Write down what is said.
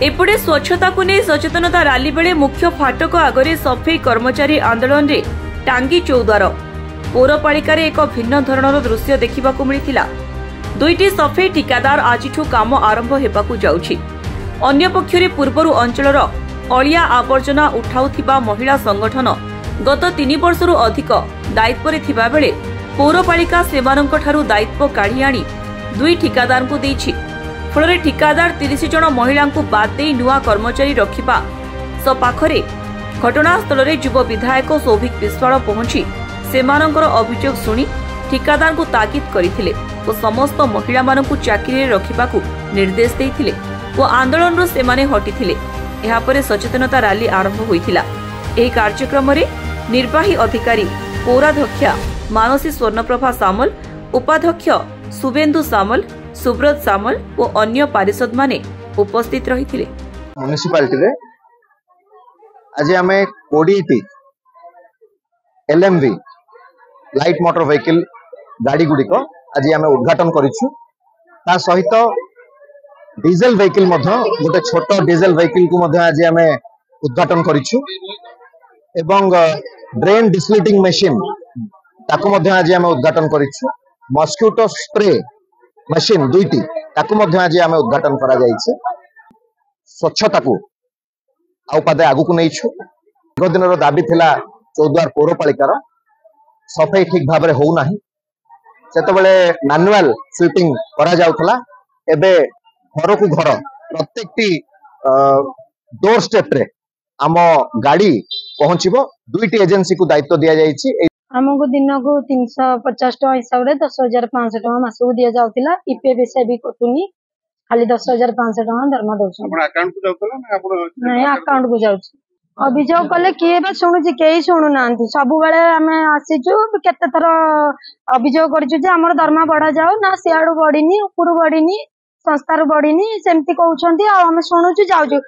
एपटे स्वच्छता को नहीं सचेतनता रैली बेले मुख्य फाटक आगरे सफेई कर्मचारी आंदोलन रे टांगी चौद्वार पौरपालिका एक भिन्न धरणर दृश्य देखा मिलता। दुईटी सफेई ठिकादार आजिठू काम आरंभ हेबाकू जाउछि। अन्य पक्षरे पूर्वरु अंचलर अलिया आवर्जना उठाउथिबा महिला संगठन गत 3 वर्षरु अधिक दायित्व रे थिबा बेले पौरपालिका सेमानंकठारु दायित्व काढी आनी दुई ठिकादार को देछि। फल ठिकादार 30 जन महिला बाद दे नुआ कर्मचारी रखिबा पाखरे घटनास्थल में युव विधायक सौभिक विश्वाल पहुंची सेमानंकर अभियोग शुणी ठिकादार को तागिद करथिले और समस्त महिला मानकु चाकरी रखिबाकू निर्देश देथिले और आंदोलन रो सेमाने हटिथिले। एहा परे सचेतनता रैली आरंभ होइथिला। एही कार्यक्रम रे निर्वाही अधिकारी पौराध्यक्षा मानसी स्वर्णप्रभा सामल, उपाध्यक्ष शुभेन्दु सामल, सुब्रत सामल और अन्य पारिषद माने उपस्थित रहिथिले। म्युनिसिपालिटी रे आज आमे 20 एलएमवी लाइट मोटर व्हीकल गाड़ी गुड़िक आज आमे उद्घाटन करिछु। ता सहित डीजल व्हीकल मध्य गोटे छोट डीजल व्हीकल को मध्य आज आमे उद्घाटन करिछु एवं ड्रेन डिस्लिटिंग मशीन ताको मध्य आज आमे उद्घाटन करिछु। मस्किटो स्प्रे मशीन दुईटी ताको मध्य आज आमे उद्घाटन करा जायछि। स्वच्छता को आउ पादे आगु को नैछु। दिन दाबी थिला चौद्वार पौरपालिकार सफाई ठीक भाव में हो नाही। सेतबेले मैनुअल स्वीपिंग करा जाउथला। एबे घर को घर प्रत्येकटी डोर स्टेप रे आम गाड़ी पहुंचबो। दुईटी एजेंसी को दायित्व दिया जायछि। हमको दिन को 350 टका हिसाब से 10,500 टका मासको दिया जाउथिला। ईपीएफ विषय भी कटुनी, खाली 10,500 टका दरमा दउछ। आपण अकाउंट को जाउथला ना आपण नहीं अकाउंट को जाउछ। अभियोग कले किए बा सुनुची केही सुनु नांती। सब बेले हमें आसीजु केते थर अभियोग करजु जे हमर दरमा बढ़ा जाऊ ना, सियाडू बढ़िनी, ऊपर बढ़िनी, संस्थार बढ़िनी सेमती कहउछंती आ हम सुनुचु जाउजु।